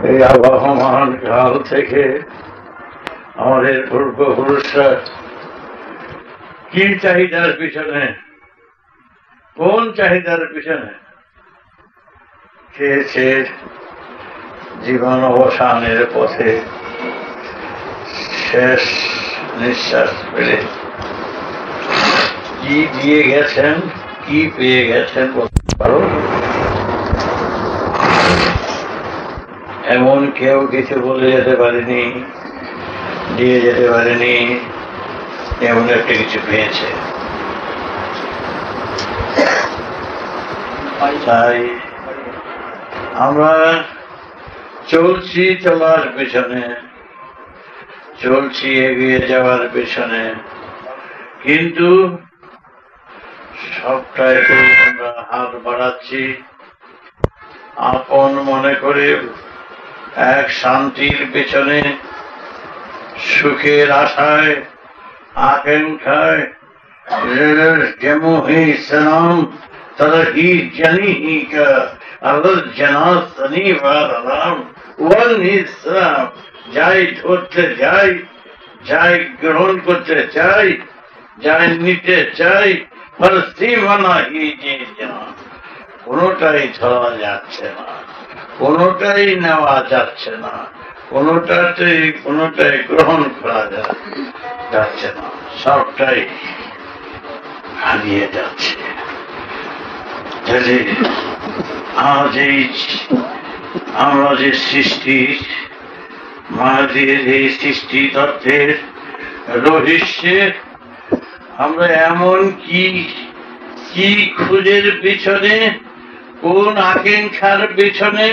এই আবহমান কাল থেকে আমাদের পূর্বপুরুষরা কি চাহিদার পিছনে, কোন চাহিদার পিছনে খেয়েছে জীবন অবসানের পথে শেষ নিঃশ্বাস পেলে কি দিয়ে গেছেন, কি পেয়ে গেছেন বলতে পারো? এমন কেউ কিছু বলে যেতে পারেনি, দিয়ে যেতে পারেনি, এমন একটা কিছু পেয়েছে। তাই আমরা চলছি চলার পেছনে, চলছি এগিয়ে যাওয়ার পেছনে, কিন্তু সবটাই আমরা হাত বাড়াচ্ছি আপন মনে করে এক শান্তির পেছনে, সুখের আশায়, আকাঙ্ক্ষায়। যেমন সালাম তারা হি জানি হি কা আল্লাহ জানা শনিবার আলাম ওয়ান ইসলাম। যাই ধরতে যাই, যাই গ্রহণ করতে চাই, যাই নিতে চাই, সীমানা হি যে জানা। কোনোটাই ধরা যাচ্ছে না, কোনোটাই নেওয়া যাচ্ছে না, কোনোটাই গ্রহণ করা যাচ্ছে না, সবটাই হারিয়ে যাচ্ছে। আজ আমরা যে সৃষ্টি, মায়ের এই সৃষ্টি তত্ত্বের রহস্যে আমরা এমন কি খুঁজের পিছনে, কোন আকাঙ্ক্ষার পেছনে,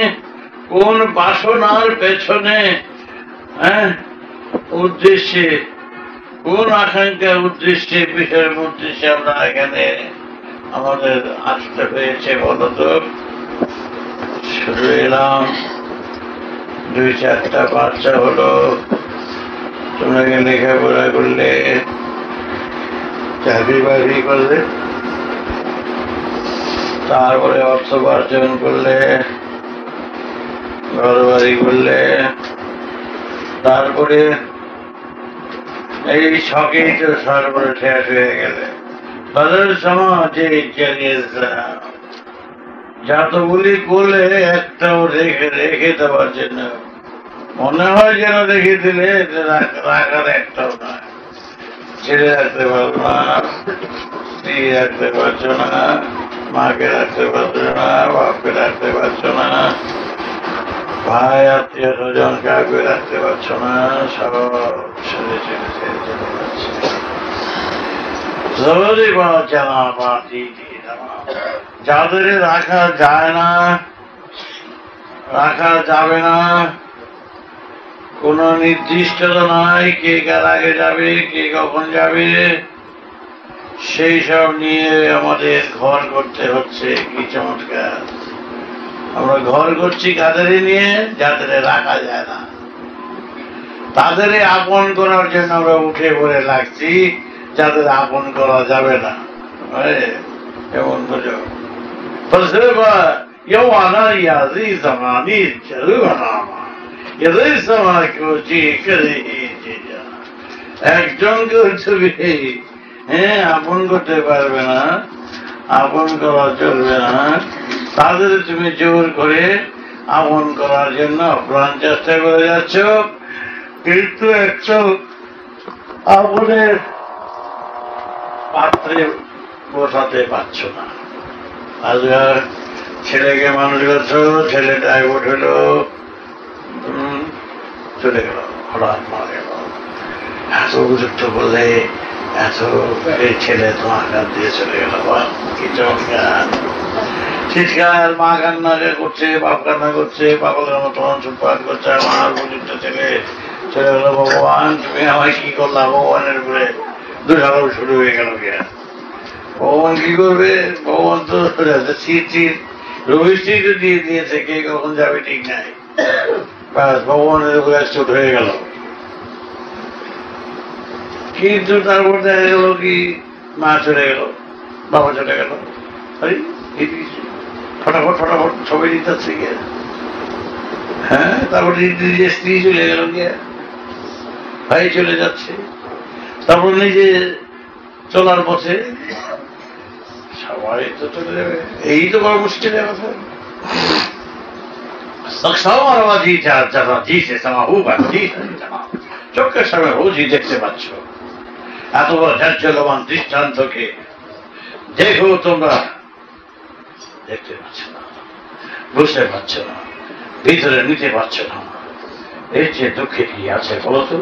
কোন বাসনার পেছনে, উদ্দেশ্যে, কোন আকাঙ্ক্ষার উদ্দেশ্যে, বিষয়ের উদ্দেশ্যে আমরা এখানে আমাদের আসতে হয়েছে বলতো? শুরু এলাম, 2-4টা বাচ্চা হলো, তোমরা লেখাপড়া করলে, চাকরি বাকরি করলে, তারপরে অর্থ উপার্জন করলে, ঘর বাড়ি করলে, তারপরে এই শখেই তো সর্বরে শেষ হয়ে গেলে। তাদের সমাজে যতগুলি করলে একটাও রেখে দেওয়ার জন্য মনে হয় যেন রেখে দিলে রাখার একটাও নয়। ছেলে রাখতে পারবো না, স্ত্রী রাখতে পারছো না, মাকে রাখতে পারছো না, বাপকে রাখতে পারছো না, ভাই আত্মীয় স্বজন কাউকে রাখতে পারছো না, সব ছেড়ে ছেড়ে ছেড়ে চলে যাচ্ছে। যাদের রাখা যায় না, রাখা যাবে না, কোন নির্দিষ্টতা নাই, কে কার আগে যাবে, কে কখন যাবে, সেই সব নিয়ে আমাদের ঘর করতে হচ্ছে। কি চমৎকার! আমরা ঘর করছি কাদের নিয়ে? যাদের রাখা যায় না, তাদের আপন করার জন্য আমরা উঠে পড়ে লাগছি, যাদের আপন করা যাবে না। এমন বুঝো একজনকে তুমি আপন করতে পারবে না, আপন করা চলবে না, তাদের তুমি জোর করে আপন করার জন্য প্রাণ চেষ্টা করে যাচ্ছ, কিন্তু একটু আপনের পাত্রে বসাতে পারছ না। আজকাল ছেলেকে মানুষ করছো, ছেলে ড্রাইভার হলো, চলে গেল, হঠাৎ মারা গেল। এত উপযুক্ত বললে এত এই ছেলে তোমার কাছ দিয়ে চলে গেল, কি চমৎকার! চিৎকার, মা কান্না করছে, বাপ কান্না করছে, পাগলের মতন সুপার করছে, আমার উপযুক্ত ছেলে চলে গেল। ভগবান তুমি আমায় কি করলাম? ভগবানের উপরে দুঃসারোপ শুরু হয়ে গেল। ভগবান কি করবে? ভগবান তো রবিশ্রী তো দিয়ে দিয়েছে, কে কখন যাবে ঠিক নাই। ব্যাস ভগবানের উপরে চোট হয়ে গেল। কিন্তু তারপর দেখা গেল কি, মা চলে গেল, বাবা চলে গেল, ফটাফট ছবি দিতে গিয়ে হ্যাঁ, তারপরে নিজে স্ত্রী চলে গেল, গিয়ে ভাই চলে যাচ্ছে, তারপর নিজে চলার পথে সবাই তো চলে যাবে। এই তো বড় মুশকিলের কথা। চোখের সামনে রোজই দেখতে পাচ্ছ এত বড় ঝাঁঝলমান দৃষ্টান্তকে, দেখো তোমরা দেখতে পাচ্ছ না, বুঝতে পারছ না, ভিতরে নিতে পারছ না। এর যে দুঃখে কি আছে বলতো?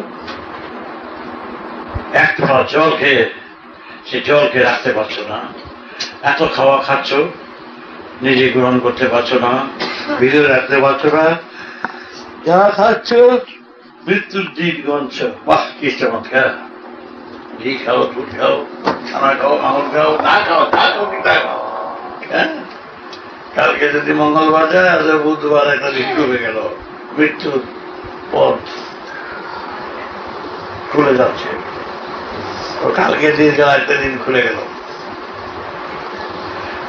এক ফোঁটা জল খেয়ে সে জলকে রাখতে পারছো না, এত খাওয়া খাচ্ছ নিজে গ্রহণ করতে পারছো না, ভিতরে রাখতে পারছো না, যা খাচ্ছ মৃত্যুর দিন গঞ্চ। বাহ, কি চমৎকার! ঘি খাও, দুধ খাও, ছানা খাও, মাংস খাও, না খাও, তা খাও, তা খাও। হ্যাঁ, কালকে যদি মঙ্গলবার যায়, আজ বুধবার একটা দিন ডুবে গেল, মৃত্যুর পথ খুলে যাচ্ছে। কালকে দিন গেল, একটা দিন খুলে গেল।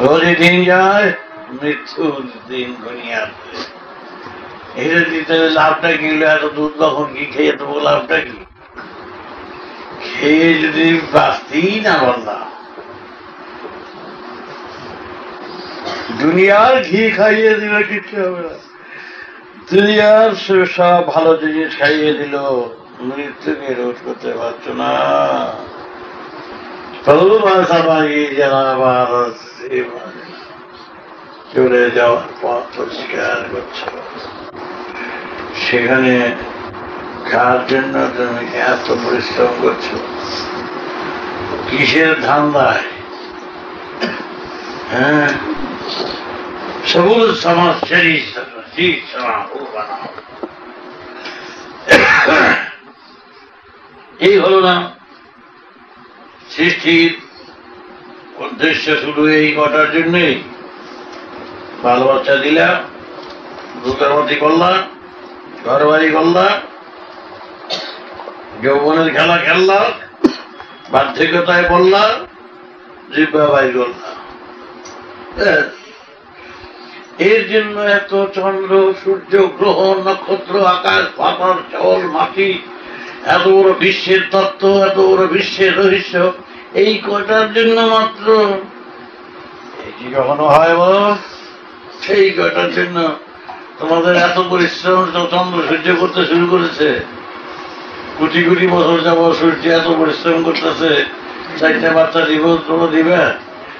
রোজই দিন যায়, মৃত্যুর দিন ঘনিয়ে আসবে। এটা দিতে লাভটা কি? এত দুধ তখন কি খেয়ে দেবো, লাভটা কি? খেয়ে যদি বাঁচতেই না পারলা, দুনিয়ার ঘি খাইয়ে দিলে কিচ্ছু হবে না, দুনিয়ার সব ভালো জিনিস খাইয়ে দিল, মৃত্যুকে রোধ করতে পারছো না। চলে যাওয়ার পথ পরিষ্কার করছো, সেখানে কার জন্য তুমি এত পরিশ্রম করছো? কিসের ধান্দায়? হ্যাঁ, সবুজ সমাজ এই হল না সৃষ্টির উদ্দেশ্য। শুধু এই কটার জন্যই বাল বাচ্চা দিলা, দুর্গামতি করলা, ঘর বাড়ি করলা, যৌবনের খেলা খেললা, বার্ধক্যতায় পড়লা, জিব্বা বাই করলা। এর জন্য এত চন্দ্র, সূর্য, গ্রহ, নক্ষত্র, আকাশ, পাতাল, জল, মাটি, এত বড় বিশ্বের তত্ত্ব, এত বড় বিশ্বের রহস্য, এই কটার জন্য মাত্র? এই কি কখনো হয় বলো? সেই কটার জন্য তোমাদের এত পরিশ্রম চন্দ্র সূর্য করতে শুরু করেছে। কোটি কোটি বছর যাবো সূর্য এত পরিশ্রম করতেছে, চারটে বাচ্চা দিব, তোমরা দিবে,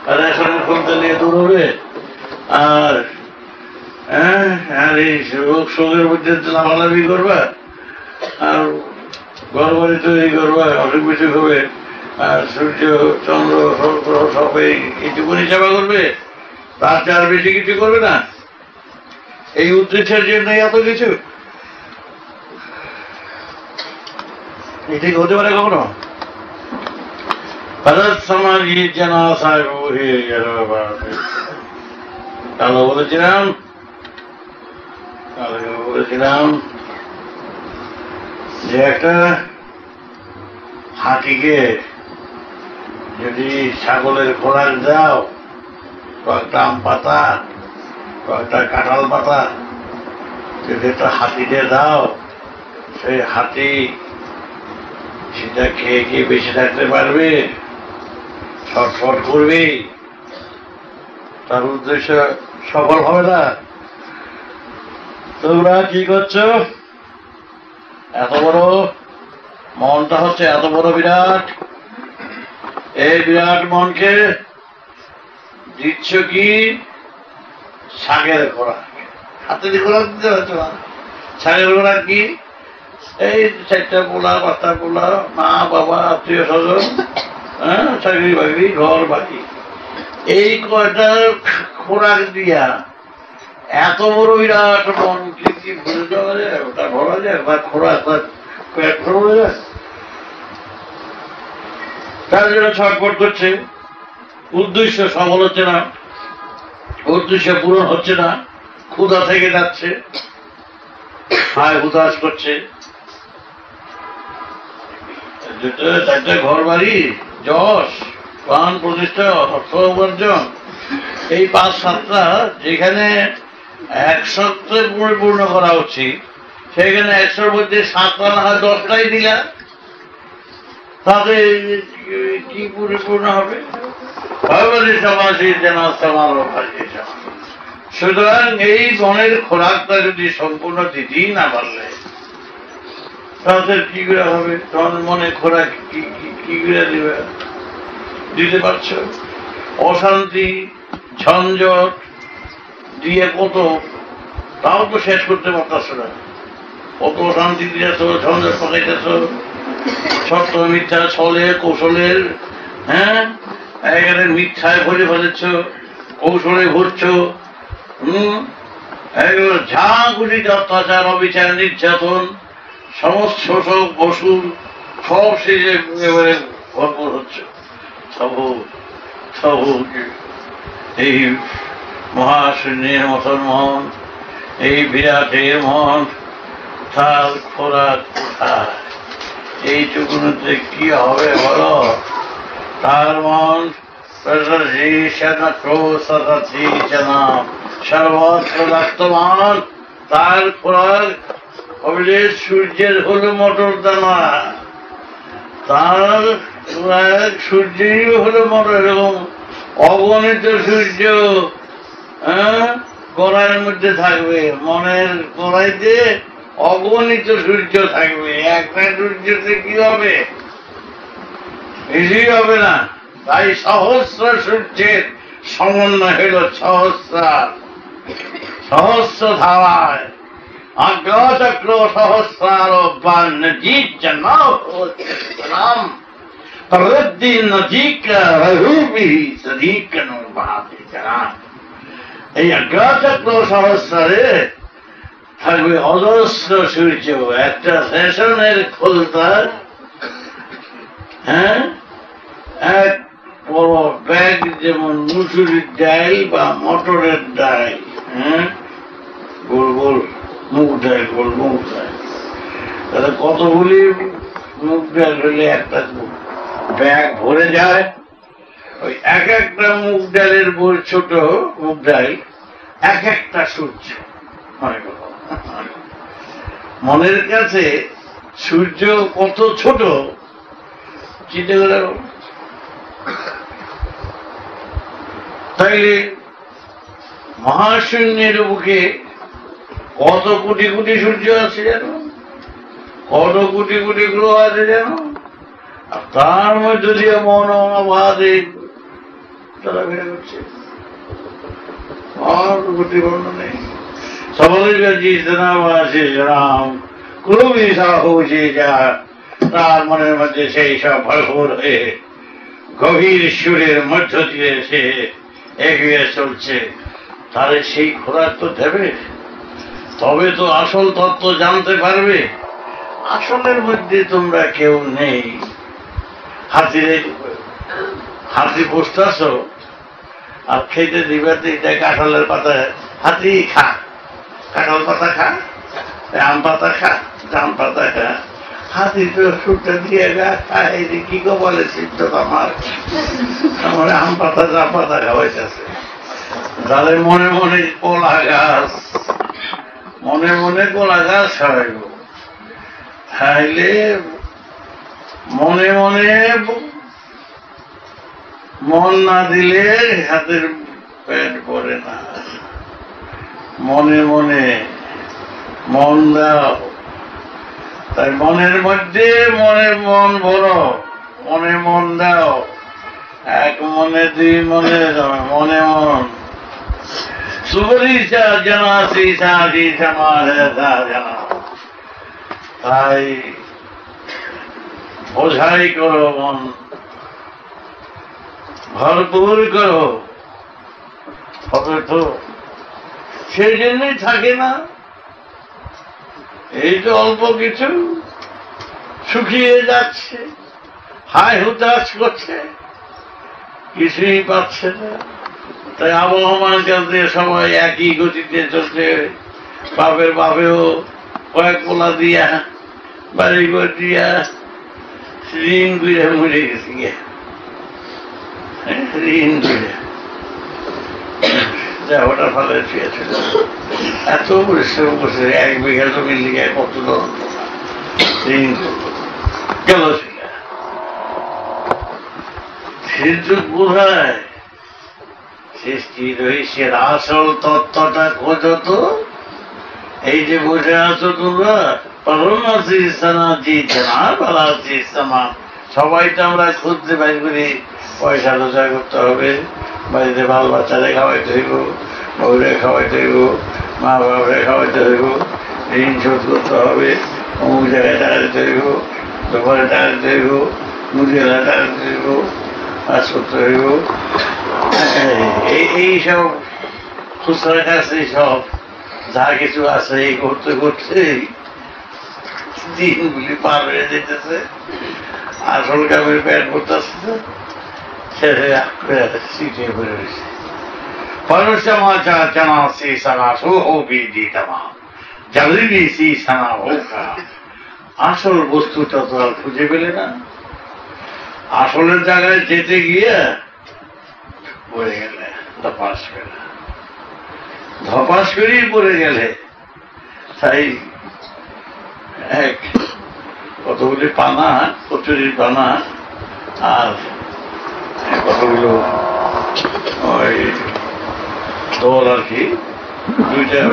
আর এখন ফোনটা নিয়ে দৌড়বে, আর এই রোগ শোকের মধ্যে লাভালাভি করবা, আর ঘর বাড়ি তৈরি করবা, অসুখ বিসুখ হবে, আর সূর্য চন্দ্র সব এইটুকুনি সেবা করবে, তার চার বেশি কিছু করবে না। এই উদ্দেশ্যের জন্য এত কিছু, এটা কি হতে পারে কখনো? সমাজ যেন আশায় হয়ে গেল। কালো বলেছিলাম যে একটা হাতিকে যদি ছাগলের খোরাক দাও, কয়েকটা আম পাতা, কয়েকটা কাঁঠাল পাতা যদি একটা হাতিতে দাও, সেই হাতি সেটা খেয়ে খেয়ে বেঁচে থাকতে পারবে, ছটফট করবে, তার উদ্দেশ্য সফল হবে না। তোমরা কি করছো? এত বড় মনটা হচ্ছে এত বড় বিরাট, এই বিরাট মনকে দিচ্ছ কি শাকের খোরাক? হাতের খোরাক দিতে হচ্ছে না, শাকের খোরাক কি? এই চারটা পোলা, পাঁচটা পোলা, মা বাবা, আত্মীয় স্বজন, চাকরি বাকরি, ঘর বাড়ি, এই কয়টা খোরাক দিয়া এত বড় বিরাট মন কি ভরে দেওয়া যায়? ওটা ভরা যায় বা খোরাক তার পেট ভরে যায়? তার জন্য ছটফট করছে, উদ্দেশ্য সফল হচ্ছে না, উদ্দেশ্য পূরণ হচ্ছে না, ক্ষুধা থেকে যাচ্ছে, হায় হুতাশ করছে। চারটা ঘর বাড়ি, যশ, প্রাণ প্রতিষ্ঠা, অর্থ উপার্জন, এই ৫-৭টা যেখানে 100তে পরিপূর্ণ করা উচিত, সেখানে 100-র মধ্যে 7টা না হয় 10টাই দিলা, তাতে কি পরিপূর্ণ হবে? সুতরাং এই মনের খোরাকটা যদি সম্পূর্ণ দিতেই না পারলে তাদের কি করে হবে? তোমার মনে খোরাক কি করে দিবে? দিতে পারছ? অশান্তি ঝঞ্ঝট দিয়ে কত, তাও তো শেষ করতে পারতাছ না। কত অশান্তি দিয়েছ, ঝঞ্ঝট পাকাইতেছ, সত্য মিথ্যা ছলে কৌশলের, হ্যাঁ, এখানে মিথ্যায় ভরে ফেলেছ, কৌশলে ভরছ, যা গুলি অত্যাচার অবিচার নির্যাতন সমস্ত শোষক বসুল সব শেষে এবারে ভরপুর হচ্ছে। এই মহাশূন্যের মতন মন, এই বিরাটের মন, তার খোরাক কোথায়? এইটুকুতে কি হবে বলো? তার মন সর্বত্র রক্তমান, তার খোরাক হবে সূর্যের হলো মটর দানা, তার খোরাক সূর্যেরই হলো মটর। এবং অগণিত সূর্য গোড়ার মধ্যে থাকবে, মনের গোড়াইতে অগণিত সূর্য থাকবে। একটা সূর্যতে কি হবে? কিছুই হবে না। তাই সহস্র সূর্যের সমন্বয় হইল সহস্র ধারায় আজ্ঞাচক্র সহস্রার এই আজ্ঞাচক্র সহস্রে থাকবে অজস্র সূর্য। একটা রেশনের খোলতা, হ্যাঁ, এক বড় ব্যাগ, যেমন মুসুরির ডাল বা মটরের ডাল, হ্যাঁ, গোল গোল মুগ ডাল, গোল মুগ ডাল, তাহলে কতগুলি মুগ ডাল হলে একটা ব্যাগ ভরে যায়। ওই এক একটা মুগ ডালের ছোট মুগ ডাল এক একটা সূর্য। মনের কাছে সূর্য কত ছোট চিন্তা করে। তাইলে মহাশূন্যের বুকে কত কোটি কোটি সূর্য আছে জানো? কত কোটি কোটি গ্রহ আছে জানো? আর তার মধ্যে দিয়ে মন অবাধে চলাফেরা করছে, আর গতি বর্ণ নেই। তার মনের মধ্যে সেই সব ভরপুর হয়ে গভীর সুরের মধ্য দিয়ে সে এগিয়ে চলছে। তাহলে সেই খোরাক তো দেবে, তবে তো আসল তত্ত্ব জানতে পারবে। আসলের মধ্যে তোমরা কেউ নেই। হাতি পুষতেছ আর খেতে দিবাতে কাঁঠালের পাতা, হাতি খা, কাঁঠাল পাতা খা, আম পাতা খা, জাম পাতা খা। হাতি তো সুরটা দিয়ে গা খায়, কি বলে সিদ্ধ আমার আম পাতা জাম পাতা খাওয়াইতেছে। তাহলে মনে মনে কলা গাছ, মনে মনে কলা গাছ খাওয়াইব। খাইলে মনে মনে মন না দিলে হাতের পেট ভরে না। মনে মনে মন দাও। তাই মনের মধ্যে মন ভরো, মনে মন দাও। এক মনে দুই মনে মনে মন সুবরিষা জানা শ্রীষা জানা। তাই বোঝাই করো, মন ভরপুর করো। হবে তো সেই জন্যই থাকে না। এই তো অল্প কিছু শুকিয়ে যাচ্ছে, হায় হুতাশ করছে, কিছুই পাচ্ছে না। তাই আবহমান কালতে সবাই একই গতিতে চলছে। বাপের বাপেও কয়েক পোলা দিয়া, বাড়ি ঘর দিয়া ঋণ করে মরে গেছে, ঋণ করে। দেহটা ফলে শুয়েছিল। এত পরিশ্রম করছে, 1 বিঘা জমির লিগে কত ঋণ গেল সে বোঝায় সৃষ্টি রহস্যের আসল তত্ত্বটা খোঁজো তো। এই যে বসে আছো তোমরা, সবাই তো আমরা খুঁজতে পারি করি, পয়সা রোজগার করতে হবে, বাড়িতে বাল বাচ্চারে খাওয়াইতে হইব, বউরে খাওয়াইতে হইব, মা বাবারে খাওয়াইতে হইব, ঋণ শোধ করতে হবে, অমুক জায়গায় টাকা দিতে হইব, দোকানে টাকা দিতে হইব, মুদিয়ালা টাকা দিতে হইব, কাজ করতে হইব। এইসব খুচরা কাছে সব যা কিছু আছে এই করতে করতে দিনগুলি পার হয়ে যেতেছে। আসল কামের প্যাট করতেছে ছেড়ে সিটে পড়ে রয়েছে। আসল বস্তুটা তো আর খুঁজে পেলে না। আসলের জায়গায় যেতে গিয়ে পড়ে গেলে ধপাস করেই পড়ে গেলে। তাই এক কতগুলি পানা, কচুরির পানা আর কতগুলো ওই দল আর কি, 2টা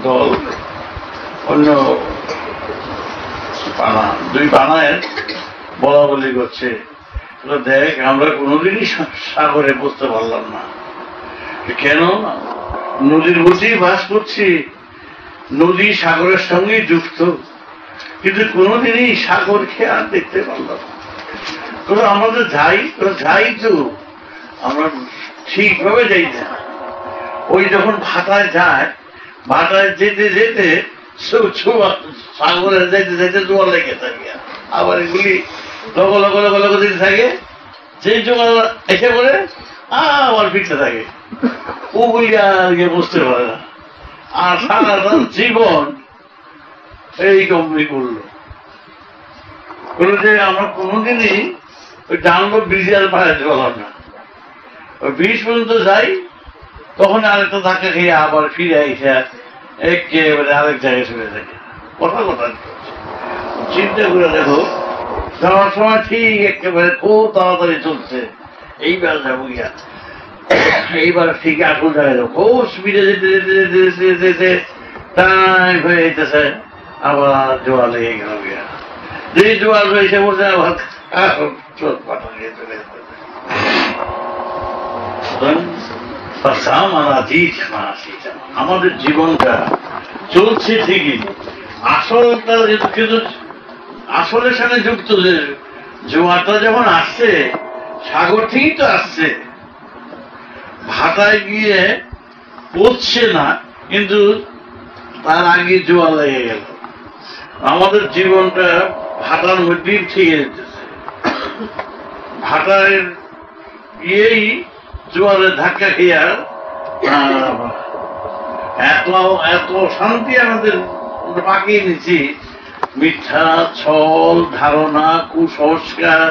দল অন্য পানা, 2 পানায় বলা বলি করছে, দেখ আমরা কোনোদিনই সাগরে বুঝতে পারলাম না, কেন নদীর মধ্যেই বাস করছি, নদী সাগরের সঙ্গে যুক্ত, কিন্তু কোনোদিনই সাগরকে আর দেখতে পারলাম না। আমাদের যাই তো আমরা ঠিকভাবে যাই না। ওই যখন ভাটায় যায়, ভাটায় যেতে যেতে সাগরে যেতে যেতে জোয়ার লেগে থাকে, আবার এগুলি লগ লগ লগ লগ দিতে থাকে, যে জোয়ার এসে পড়ে আবার ফিরতে থাকে, ওগুলি আর বুঝতে পারে না। আর সারা জীবন এই কমনি করলো যে আমরা কোনোদিনই ওই ডাউনলোড ব্রিজ আর পাঠাতে পারলাম না। ওই ব্রিজ পর্যন্ত যাই, তখন আরেকটা ধাক্কা খেয়ে আবার ফিরে এসে একেবারে আরেক জায়গায় চলে থাকে। কথা চিন্তা করে দেখো, যাওয়ার সময় ঠিক একেবারে খুব তাড়াতাড়ি চলছে, এইবার যাবো গিয়া, এইবার ঠিক আসল জায়গায় যাবো, খুব স্পিডে যেতে যেতে যেতে যেতে যেতে টাইম হয়ে যেতেছে, আবার জোয়ার লেগে গেল গিয়া, যে জোয়ার হয়েছে বলছে আবার চোখ পাঠা নিয়ে চলে যেতে। আমাদের জীবনটা চলছে ঠিকই, আসলটা কিন্তু আসলের সাথে যুক্ত। জোয়ারটা যখন আসছে সাগর থেকেই তো আসছে, ভাটায় গিয়ে পড়ছে না, কিন্তু তার আগে জোয়ার লেগে গেল। আমাদের জীবনটা ভাটার মধ্যেই থেকে যেতেছে, ভাটায় গিয়েই জোয়ারের ধাক্কা খেয়ে এত এত শান্তি আমাদের পাকিয়ে নিচ্ছি। মিথ্যা, ছল, ধারণা, কুসংস্কার,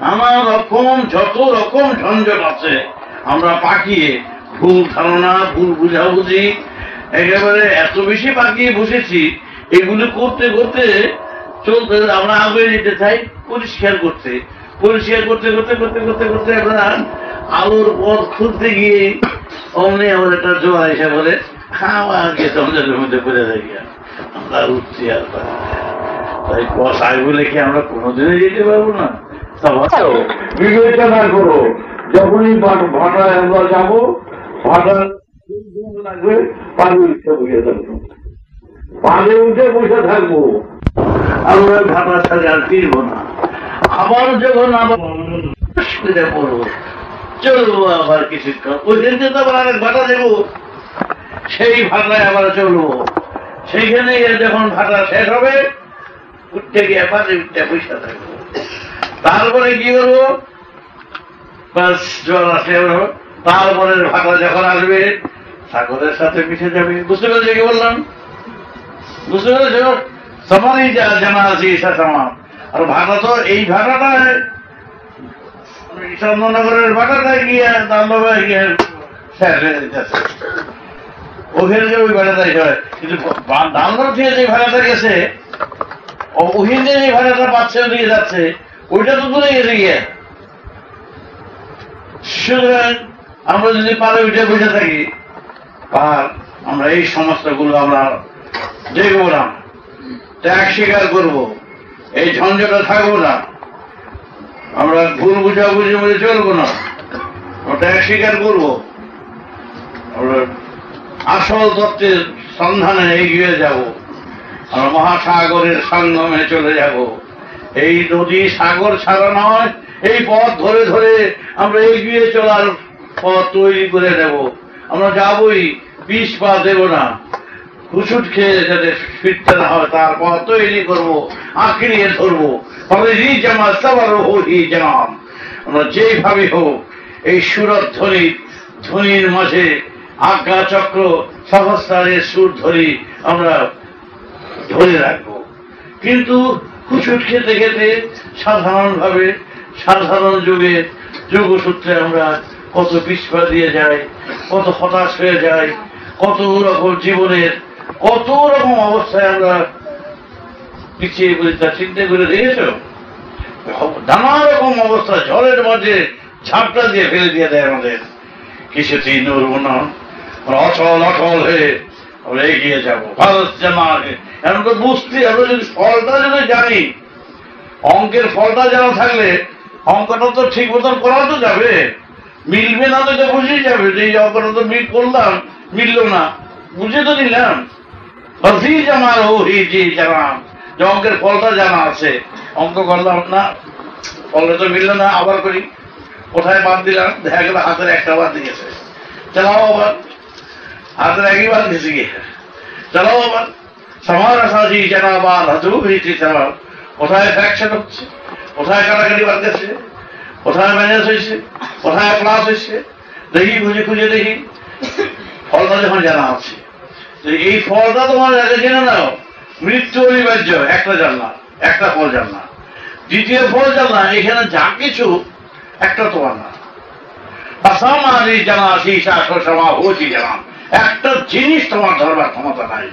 নানা রকম যত রকম ঝঞ্ঝট আছে আমরা পাকিয়ে, ভুল ধারণা, ভুল বুঝাবুঝি একেবারে এত বেশি পাকিয়ে বসেছি। এগুলো করতে করতে চলতে আমরা আগে যেতে চাই, পরিষ্কার করতে করতে করতে করতে করতে করতে আমরা আলোর পথ খুঁজতে গিয়ে অমনি আমার একটা জোয়ার এসে বলে খাওয়া গিয়ে তোমাদের মধ্যে পড়ে থাকি, আমরা উঠছি আর পারি। তাই সাই বলে কি আমরা কোনোদিনই যেতে পারবো না? বিবেচনা করো, যখনই ভাটায় আমরা যাবো, ভাটা লাগবে, পানি উঠতে বসে থাকবো, পানি উঠে বসে থাকবো, আমরা ভাটার সাথে আর ফিরবো না। আবার যখন আবার পড়বো, চলবো আবার কিছুক্ষণ, ওইখান থেকে আবার আরেক ভাটা দেবো, সেই ভাটায় আবার চলবো। সেইখানে যখন ভাটা শেষ হবে, উঠতে গিয়ে পানি উঠতে বসে থাকবো। তারপরে কি করবো, বাস জল আসলে তারপরে ভাটা যখন আসবে সাগরের সাথে মিশে যাবে। বুঝতে পেরেছি কি বললাম? বুঝতে পেরেছ? সমানই জানা আছে ঈশা সমান। আর ভাটা তো এই ভাটাটা চন্দ্রনগরের ভাটাটায় গিয়ে দামবাবায় গিয়ে ওখানে ওই ভাড়াটাই হয়, কিন্তু ডাউনলোড থেকে যে ভাড়াটা গেছে, ওখানে যে ভাড়াটা পাচ্ছে ওদিকে যাচ্ছে, ওইটা তো দূরে গেছে গিয়ে। সুতরাং আমরা যদি পারে ওইটা বুঝে থাকি, আর আমরা এই সমস্যাগুলো আমরা দেখবো না, ত্যাগ স্বীকার করবো, এই ঝঞ্ঝটা থাকবো না, আমরা ভুল বুঝাবুঝি বলে চলবো না, ত্যাগ স্বীকার করবো, আমরা আসল তত্ত্বের সন্ধানে এগিয়ে যাব, আমরা মহাসাগরের সঙ্গমে চলে যাব। এই নদী সাগর ছাড়া নয়, এই পথ ধরে ধরে আমরা এগিয়ে চলার পথ তৈরি করে নেব। আমরা যাবই, বিষ পা দেব না, হুচুট খেয়ে যাতে ফিরতে না হয় তার পথ তৈরি করবো, আঁকড়িয়ে ধরবো। তবে রি জামা সবার হি জাম, আমরা যেভাবে হোক এই ধ্বনির মাঝে আজ্ঞা চক্র সহস্রারের সুর ধরি আমরা ধরে রাখবো। কিন্তু হুচুট খেতে খেতে সাধারণভাবে সাধারণ যোগসূত্রে আমরা কত পিছপা দিয়ে যাই, কত হতাশ হয়ে যাই, কত রকম জীবনের কত রকম অবস্থায় আমরা পিছিয়ে পড়ি, তা চিন্তা করে দেখেছ? নানা রকম অবস্থা ঝড়ের মাঝে ঝাপটা দিয়ে ফেলে দিয়ে দেয় আমাদের, কিছুতেই নড়ব না, অচল অচল হয়ে আমরা এগিয়ে যাবো। ভারত জানা এখন তো বুঝতে, আমরা যদি ফলটা যদি জানি, অঙ্কের ফলটা জানা থাকলে অঙ্কটা তো ঠিক মতন করা তো যাবে, মিলবে না তো এটা বুঝেই যাবে যে এই অঙ্কটা তো করলাম, মিলল না, বুঝে তো নিলাম। হসি জামার ও হি জি জানাম, যে অঙ্কের ফলটা জানা আছে, অঙ্ক করলাম না, ফলটা তো মিলল না, আবার করি, কোথায় বাদ দিলাম, দেখা গেল হাতের একটা বাদ দিয়েছে, চালাও আবার, হাতের একই বাদ দিয়েছে গিয়ে চালাও আবার, সমার আসাজি জানাবার হাজু হয়েছে চালাও, কোথায় ফ্র্যাকশন হচ্ছে, কোথায় কাটাকাটি বাদ গেছে, কোথায় ম্যানেজ হয়েছে, কোথায় প্লাস হয়েছে, দেখি খুঁজে খুঁজে দেখি, ফলটা যখন জানা আছে। এই ফলটা তোমার আগে জেনে নাও, মৃত্যু অনিবার্য, একটা জানলা, একটা ফল জানলা, দ্বিতীয় ফল জানলা, এখানে যা কিছু একটা তোমার না, জানা শীষা সমা হচ্ছি জানা, একটা জিনিস তোমার ধরবার ক্ষমতা নাই,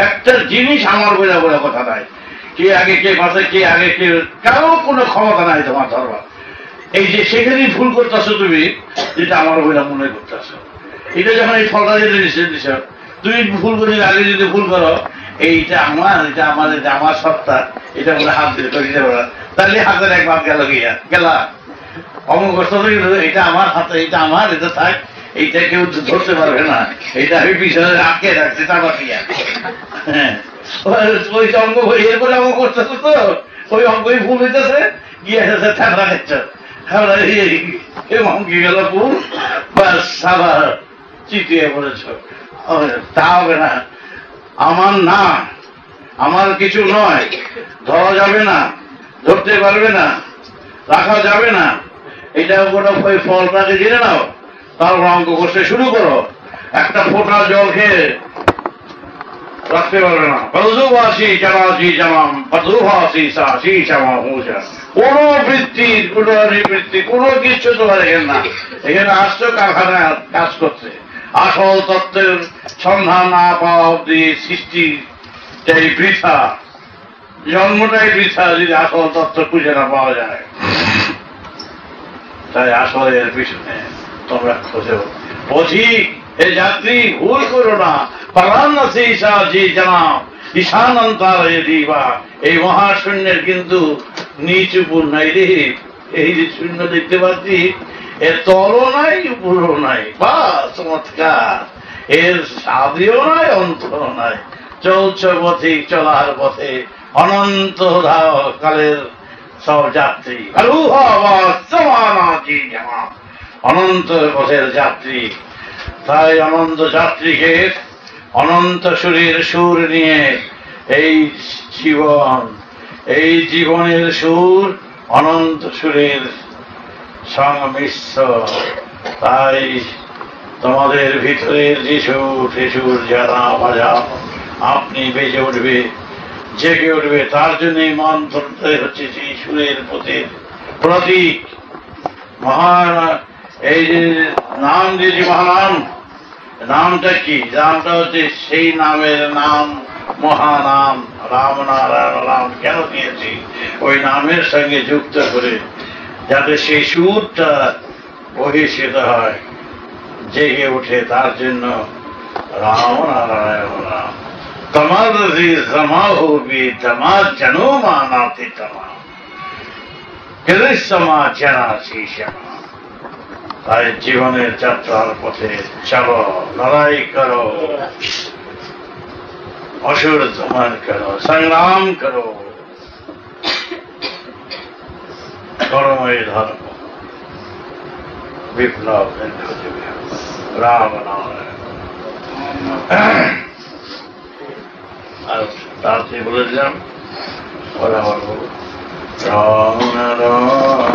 একটা জিনিস আমার বলে বলে কথা নাই, কে আগে কে পাশে, কে আগে কে, কারো কোনো ক্ষমতা নাই তোমার ধরবার। এই যে সেখানেই ভুল করতেছো তুমি, যেটা আমার বলে মনে করতেছো, এটা যখন এই ফলটা যেতে দিছ, তুমি ভুল করে আগে যদি ভুল করো, এইটা আমার, এটা আমার, এটা আমার সত্তা, এটা বলে হাত দিয়ে করে দিতে পারো, তাহলে হাতের এক ভাগ গেল গিয়া গেলা, অমুখস্থ এটা আমার হাতে, এটা আমার, এটা থাক, এইটা কেউ ধরতে পারবে না, এটা আমি পিছনে আটকে রাখছি চাপা দিয়া। হ্যাঁ, ওই অঙ্ক এরপরে অঙ্ক করতেছে তো, ওই অঙ্কই ভুল হইতেছে, গিয়ে এসেছে ঠান্ডা নিচ্ছে, অঙ্কি গেল ভুল, বাস সাবার চিটিয়ে পড়েছ। তা হবে না, আমার না, আমার কিছু নয়, ধরা যাবে না, ধরতে পারবে না, রাখা যাবে না, এটা কোনো ওই ফলটাকে জেনে নাও, তারপর অঙ্ক করতে শুরু করো। একটা ফোঁটা জল খেয়ে রাখতে পারবে না, পদুভাসী জামাসি জামাম পদুভাসী সাসি জামা হুসা, কোন বৃত্তির কোন নিবৃত্তি কোনো কিছু তোমার এখানে না, এখানে আসছো কারখানায় কাজ করছে, আসল তত্ত্বের সন্ধান না পাওয়া অব্দি সৃষ্টিটাই বৃথা, জন্মটাই বৃথা যদি আসল তত্ত্ব খুঁজে না পাওয়া যায়। তাই আসলের পিছনে তোমরা খোঁজো, পথিক এ যাত্রী ভুল করো না, পালান আছে ঈশা জি জানাম ঈশানন্তারে দিবা, এই মহাশূন্যের কিন্তু নিচ উপর নাই রে, এই যে শূন্য দেখতে পাচ্ছি, এর তলও নাই উপরও নাই, বা চমৎকার, এর সাদিও নাই অন্তও নাই, চলছ পথিক চলার পথে অনন্ত কালের সব যাত্রী, অনন্ত পথের যাত্রী। তাই অনন্ত যাত্রীকে অনন্ত সুরের সুর নিয়ে এই জীবনের সুর অনন্ত সুরের সংমিশ্র। তাই তোমাদের ভিতরের যে সুর, সে সুর যারা বাজাও আপনি বেজে উঠবে, জেগে উঠবে, তার জন্যই মন্ত্রটা হচ্ছে সেই সুরের প্রতীক। মহান এই যে নাম, যে মহানাম নামটা কি? নামটা হচ্ছে সেই নামের নাম, মহানাম রাম নারায়ণ রাম। কেন দিয়েছি? ওই নামের সঙ্গে যুক্ত করে যাতে সেই সুরটা বহিষ্কৃত হয়, জেগে ওঠে, তার জন্য রাম নারায়ণ রাম। তোমার জমা হবি তোমার জানো মানাতে তোমার সমা জানা শীষমা। তাই জীবনের যাত্রার পথে চলো, লড়াই করো, অসুর দমন করো, সংগ্রাম করো, ধর্মই ধর্ম, বিপ্লব রাম নারায়ণ। আর তাতে বলেছিলাম ওরা বলবো রাম নারায়ণ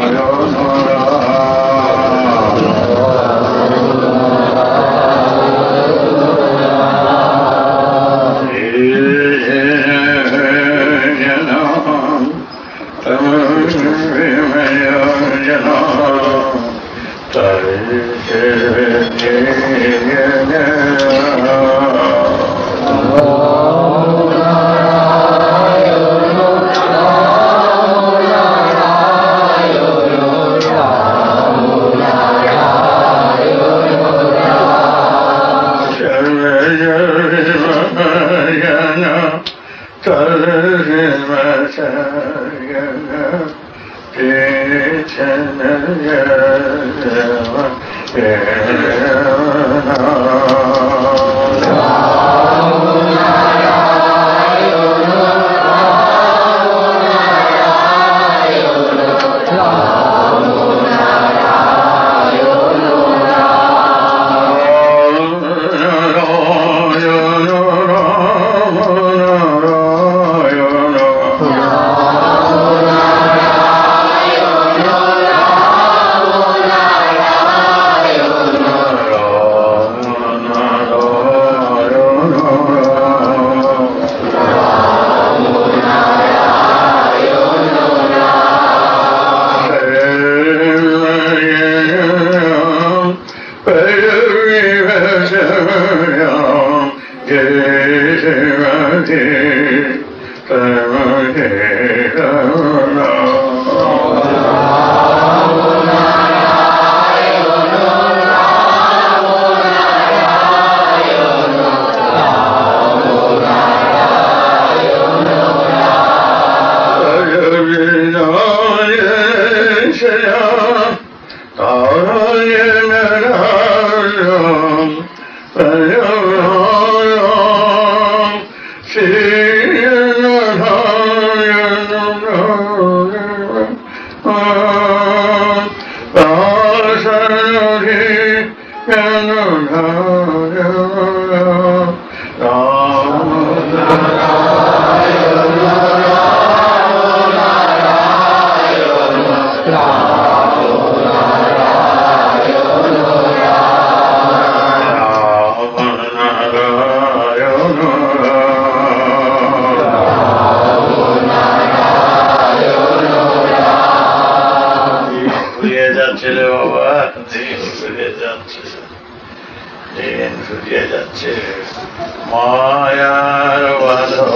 মায়ার বাঁধন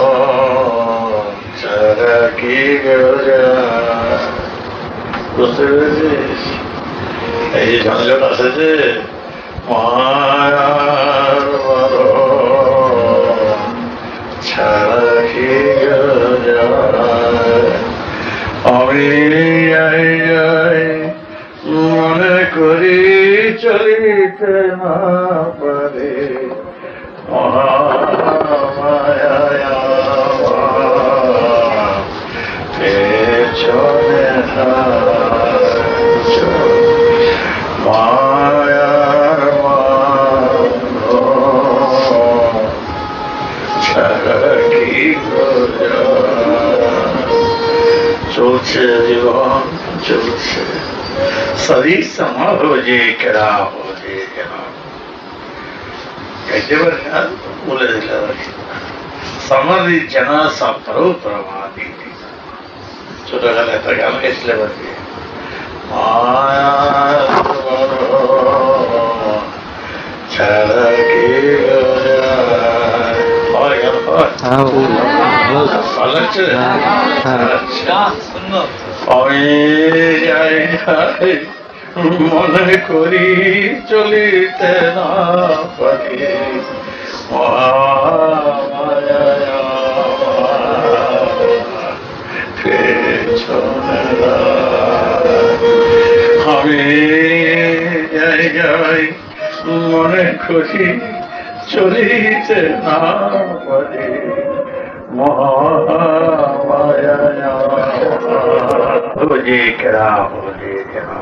ছাড়া কি বুঝতে পেরেছিস? এই যে ঝঞ্ঝট আছে যে মায়ার বাঁধন ছাড়া কি আমি মনে করি চলিতে না পারে পেছনে মায়ার ছাড়া কি চলছে জীবন চলছে सदी समा हो जे करा हो जे कहते बोले समाधि जना सा परो प्रमादी छोटा गाना था गाना इसलिए बन गया माया ছাড়া কি হয় ভালো লাগছে। আমি যাই যাই মনে করি চলিতে না পারি আমি যাই যাই মনে করি চলিতে না পারি মহামায়া বুঝি কেরা বুঝি কেরা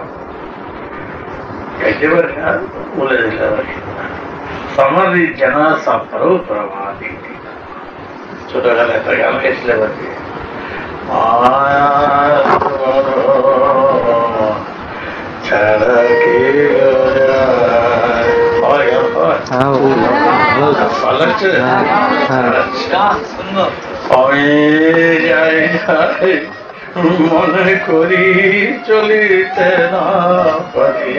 গাইতে পারি না বলে দিলাম সমাধি জানা সফর প্রমাদি ছোটবেলা একটা গান গেছিলে বাকি ছাড়া কি ভালো লাগছে। আমি যাই যাই মনে করি চলিতে না পারি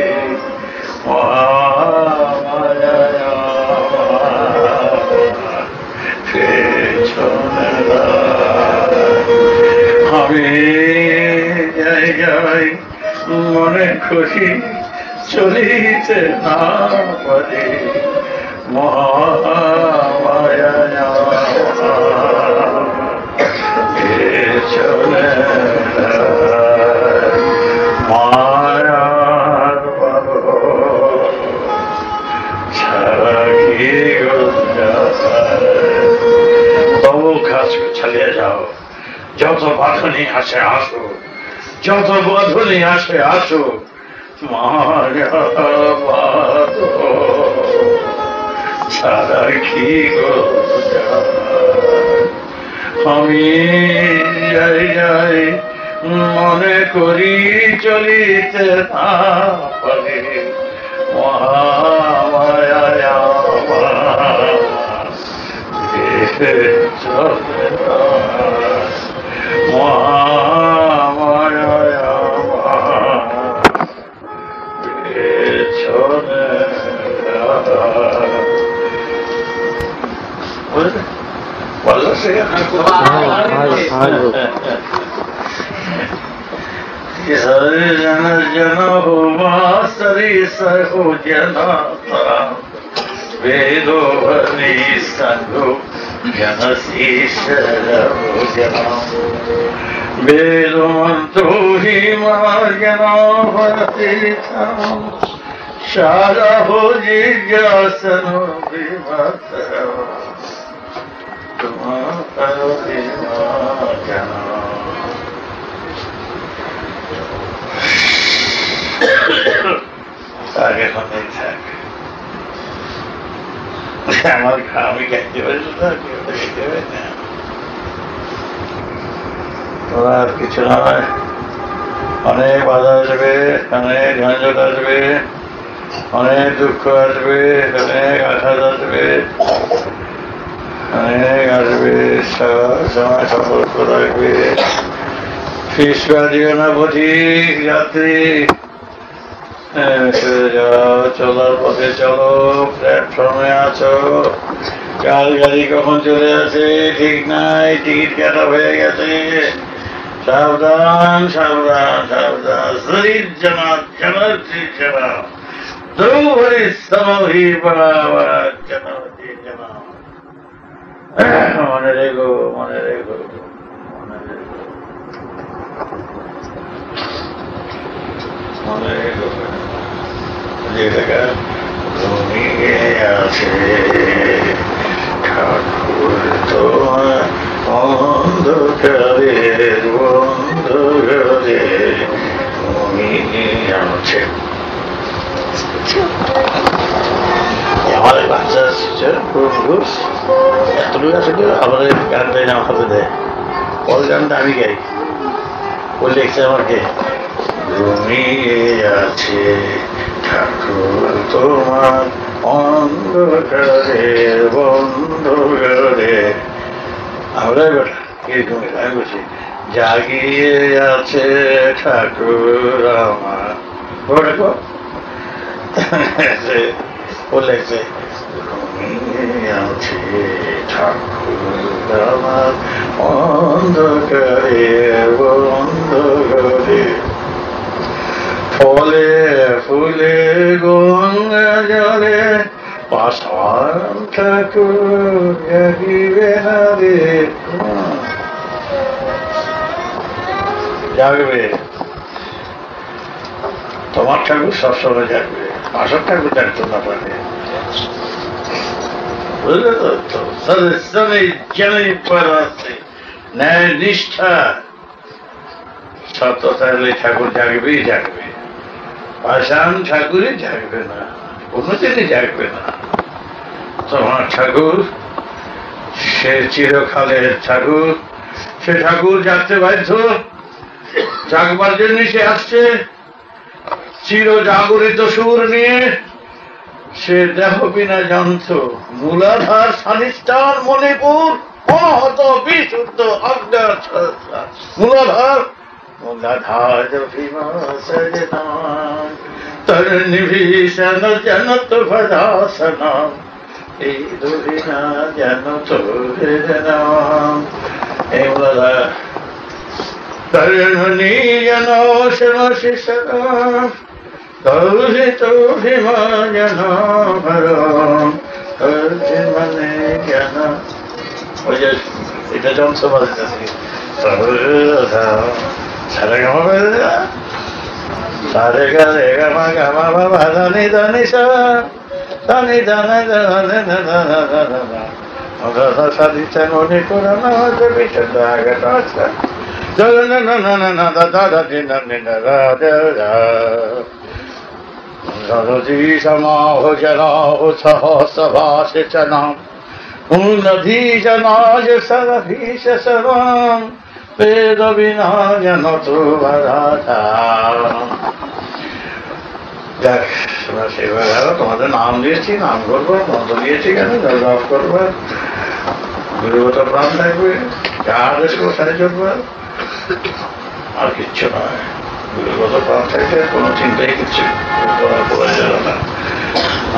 আমি যাই যাই মনে করি চলিতে না পারি মহামায়া চলে মায়ার ছাড়া কি তবু কাজ চালিয়ে যাও যত বাঁধনি আসে আসো যত বাঁধনি আসে আসো মায়া ছাড়া কি আমি যাই যাই মনে করি চলিতে না পারি মহামায়া চলে মহামায়া চলে والله شيء جنا جنا هو سري سرو جنا वेदो भनी संगो जनशीशरव जना वेदो मंत्रो ही मार्गना भरतीर्थम शारा हो जिज्ञासनो विमतः तुम्हारो जना आगे होने चाहिए আমার আমি গাইতে পারি না গাইতে পারি না তোরা আর কিছু নয় অনেক বাধা আসবে অনেক ঝঞ্ঝট আসবে অনেক দুঃখ আসবে অনেক আঘাত আসবে অনেক আসবে সময় সতর্ক রাখবে ফিসবা দিও না পথিক যাত্রী চলার পথে চলো প্ল্যাটফর্মে আছো কাল গাড়ি কখন চলে আসে ঠিক নাই টিকিট কাটা হয়ে গেছে সাবধান সাবধান সাবধান শরীর জানা জানার জানা দ্রৌপদী সমভি বরাবর জানাবতী জানা মনে রেখো মনে রেখো মনে রেখো মনে রেখো ঘুমিয়ে আছে ঠাকুর তোমার অন্ধকারে অন্ধকারে ঘুমিয়ে আছে আমাদের বাচ্চা এতটুকু আছে কি আমাদের গানটাই নাম হাতে দেয় ওর গানটা আমি গাই ও লিখছে আমাকে ঘুমিয়ে আছে ঠাকুর তোমার অন্ধকারে বন্ধকারে আমরা বেটা কিরকম আমি বলছি জাগিয়ে আছে ঠাকুর আমার বলেছে ঘুমিয়ে আছে ঠাকুর আমার অন্ধকারে অন্ধকারে, ফলে ফুলে গঙ্গা জলে পাষাণ ঠাকুর জাগিবে না রে। জাগবে, তোমার ঠাকুর সবসময় জাগবে, পাষাণ ঠাকুর জাগতো না পারে। বুঝলে তো? ন্যায় নিষ্ঠা সত্যতা হলে ঠাকুর জাগবেই জাগবে, পাষাণ ঠাকুরই জাগবে না, কোনোদিনই জাগবে না। তোমার ঠাকুর সে চিরকালের ঠাকুর, সে ঠাকুর জাগতে বাধ্য, জাগবার জন্য সে আসছে চির জাগরিত সুর নিয়ে। সে দেহ বিনা যন্ত্র, মূলাধার স্বাধিষ্ঠান মণিপুর অনাহত বিশুদ্ধ অজ্ঞান মূলাধার মূলাধার তরনিভীষণ জনত ভদাসনম এই দুরিনা জনত নাম। এই মূলাধার তরণী জন শিশর কৌশিত ভীমান ভর মানে জ্ঞান। ওই যে এটা যন্ত্র বাজতেছি সারে গা রে গা মা গা মা বাবা ধানি ধানি সা ধানি ধানা সাধিছেন মনে পুরানো বিশুদ্ধ আগত সরজি সমাহজনাসভাষিচনাম উন্নধীজনাজ সরভীষ সর্বম বেদ বিনা জনতো বরাধা। দেখ সেবা গেল, তোমাদের নাম দিয়েছি, নাম করবো, মন্ত্র দিয়েছি কেন জপ করবো, গুরুগত প্রাণ থাকবে, যা আদেশ করবো সাথে চলবে, আর কিচ্ছু নয়। গুরুগত প্রাণ থাকলে কোনো চিন্তাই কিচ্ছু করা যাবে না।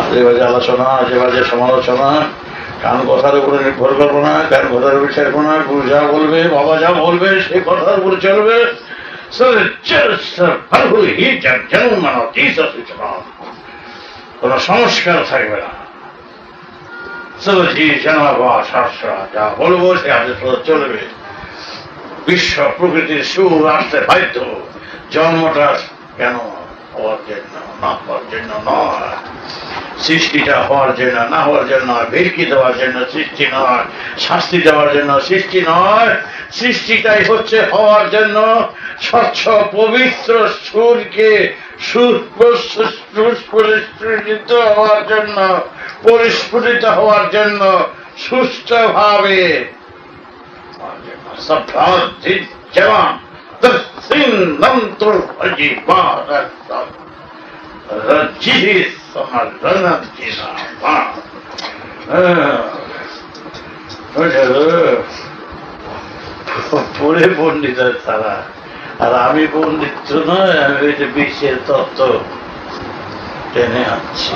আজে বাজে আলোচনা, আজে বাজে সমালোচনা, কান কথার উপরে নির্ভর করবো না, কান কথার উপরে ছাড়বো না। গুরু যা বলবে, বাবা যা বলবে, সে কথার উপরে চলবে। কোন সংস্কার থাকবে না। যা বলবো সে আদেশ চলবে। বিশ্ব প্রকৃতির সুর আসতে বাধ্য। জন্মটা কেন হওয়ার জন্য, না হওয়ার জন্য নয়। সৃষ্টিটা হওয়ার জন্য, না হওয়ার জন্য নয়। ভেটকি দেওয়ার জন্য সৃষ্টি নয়, শাস্তি দেওয়ার জন্য সৃষ্টি নয়। সৃষ্টিটাই হচ্ছে হওয়ার জন্য। স্বচ্ছ পবিত্র সুরকে সুস্ফুরিত হওয়ার জন্য, পরিস্ফুটিত হওয়ার জন্য, সুস্থ ভাবে পড়ে পণ্ডিত তারা, আর আমি পণ্ডিত নয়, আমি ওইটা বিশ্বের তত্ত্ব টেনে আনছি।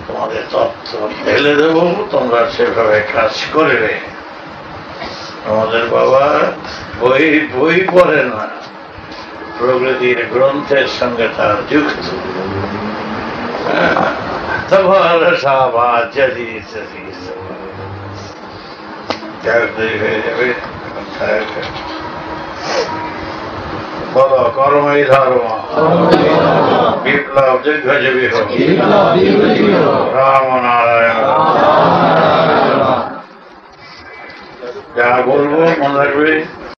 তোমাদের তত্ত্ব ঢেলে দেব, তোমরা সেভাবে কাজ করবে। আমাদের বাবা বই বই পড়ে না, প্রকৃতির গ্রন্থের সঙ্গে তার যুক্ত। হয়ে যাবে। বলো কর্মই ধর্ম, বিপ্লব দীর্ঘজীবী হোক, রাম নারায়ণ। যা বলবো মনে রাখবে।